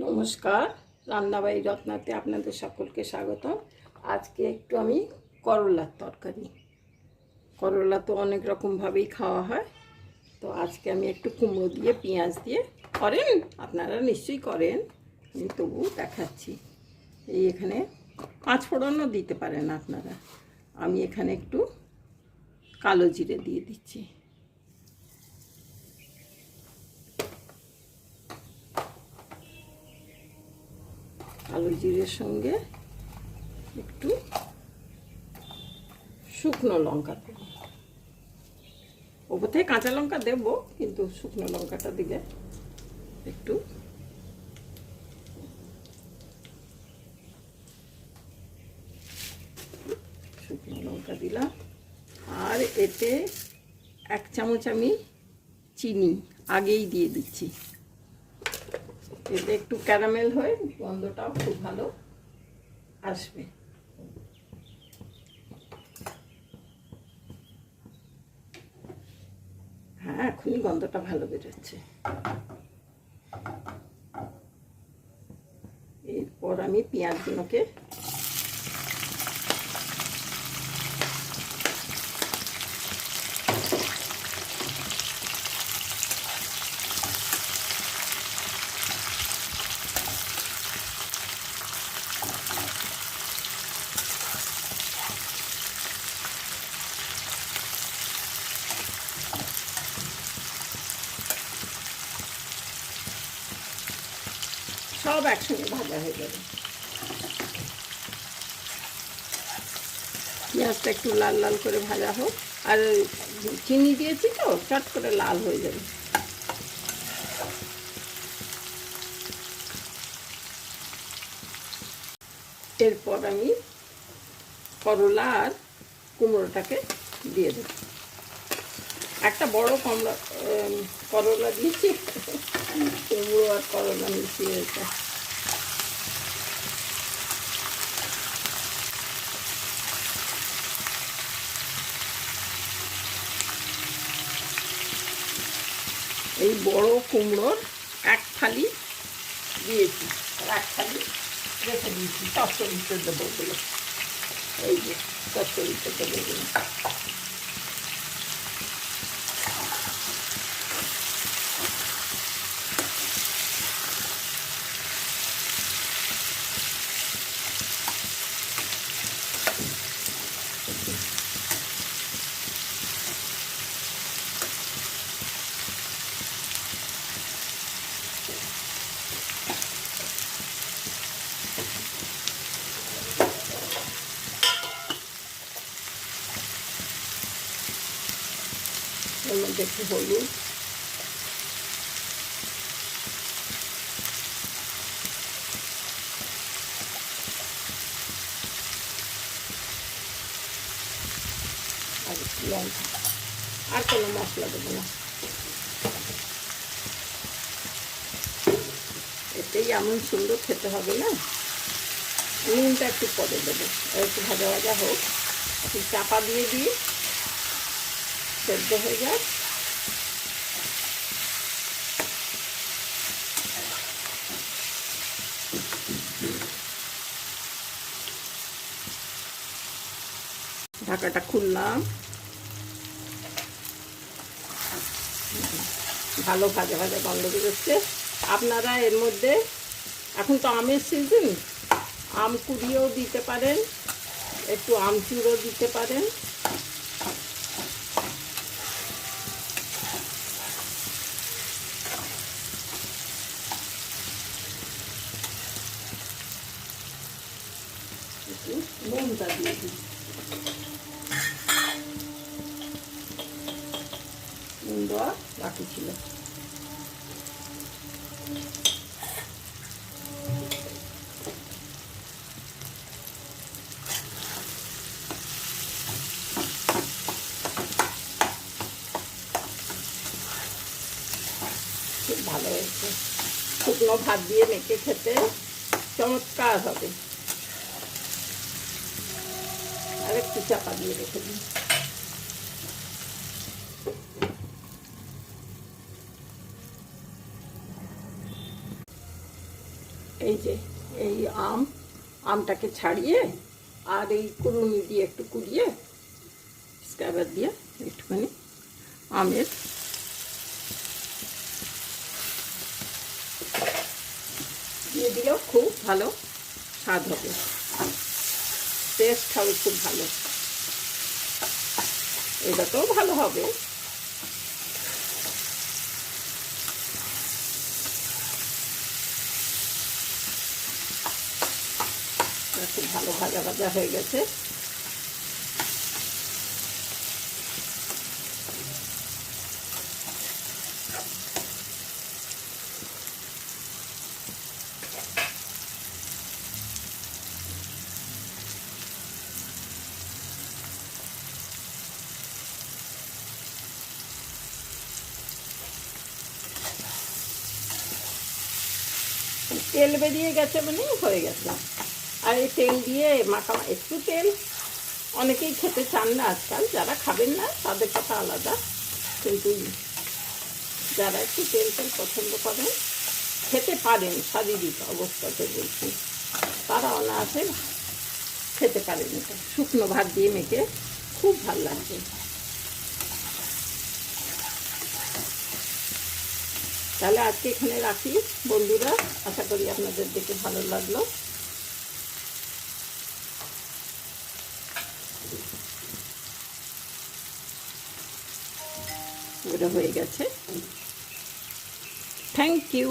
নমস্কার, রান্নাবাড়ি রত্নাতে আপনাদের সকলকে স্বাগত। আজকে একটু আমি করলার তরকারি, করলা তো অনেক রকমভাবেই খাওয়া হয়, তো আজকে আমি একটু কুমড়ো দিয়ে পেঁয়াজ দিয়ে করেন, আপনারা নিশ্চয়ই করেন, আমি তবু দেখাচ্ছি। এই এখানে পাঁচ ফোড়নও দিতে পারেন আপনারা, আমি এখানে একটু কালো জিরে দিয়ে দিচ্ছি। কালো জিরের সঙ্গে একটু শুকনো লঙ্কা দেব, ওপর থেকে কাঁচা লঙ্কা দেবো, কিন্তু শুকনো লঙ্কাটা দিলে একটু শুকনো লঙ্কা দিলাম। আর এতে 1 চামচ আমি চিনি আগেই দিয়ে দিচ্ছি, এতে একটু ক্যারামেল হয়ে গন্ধটাও খুব ভালো আসবে। হ্যাঁ, এখনই গন্ধটা ভালো বেরোচ্ছে। এরপর আমি পেঁয়াজগুলোকে সব একসঙ্গে ভাজা হয়ে যাবে। পেঁয়াজটা একটু লাল লাল করে ভাজা হোক, আর চিনি দিয়েছি তো চট করে লাল হয়ে যাবে। এরপর আমি করলা আর কুমড়োটাকে দিয়ে দেব। একটা বড় করলা দিয়েছি, কুমড়ো আর করলা মিশিয়ে এটা। এই বড় কুমড়োর 1 থালি দিয়েছি, আর 1 থালি রেখে দিয়েছি, চচ্চড়িতে দেবো বলে। এই যে চচ্চড়িতে দেবো বলে। এর মধ্যে একটু হলুদ, আর লঙ্কা, আর কোনো মশলা দেবো না। এতেই এমন সুন্দর খেতে হবে না। নুনটা একটু পরে দেবো, একটু ভাজা ভাজা হোক, একটু চাপা দিয়ে দিই, সেদ্ধ হয়ে যাক। ঢাকাটা খুললাম, ভালো ভাজা ভাজা গন্ধ বেরোচ্ছে। আপনারা এর মধ্যে, এখন তো আমের সিজন, আম কুড়িয়েও দিতে পারেন, একটু আমচুরও দিতে পারেন। একটু নুনটা দিয়ে দিই, নুন দেওয়া বাকি ছিল। খুব ভালো হয়েছে, শুকনো ভাত দিয়ে মেখে খেতে চমৎকার হবে। আর একটু চাপা দিয়ে রেখে দিই। আমটাকে ছাড়িয়ে আর এই কুড়ুনি দিয়ে একটু কুড়িয়ে স্ক্রাবার দিয়ে একটুখানি আমের দিয়ে দিলেও খুব ভালো স্বাদ হবে, টেস্ট হবে খুব ভালো, এটাতেও ভালো হবে। খুব ভালো ভাজা ভাজা হয়ে গেছে। তেল বেরিয়ে গেছে মানে হয়ে গেছে। আর এই তেল দিয়ে মাখা, একটু তেল অনেকেই খেতে চান না আজকাল, যারা খাবেন না তাদের কথা আলাদা, কিন্তু যারা একটু তেল তেল পছন্দ করেন, খেতে পারেন শারীরিক অবস্থাতে বলছি, তারা অনায়াসে খেতে পারেন। এটা শুকনো ভাত দিয়ে মেখে খুব ভালো লাগছে। তাহলে আজকে এখানে রাখি বন্ধুরা, আশা করি আপনাদের দেখে ভালো লাগলো। ওটা হয়ে গেছে। Thank you.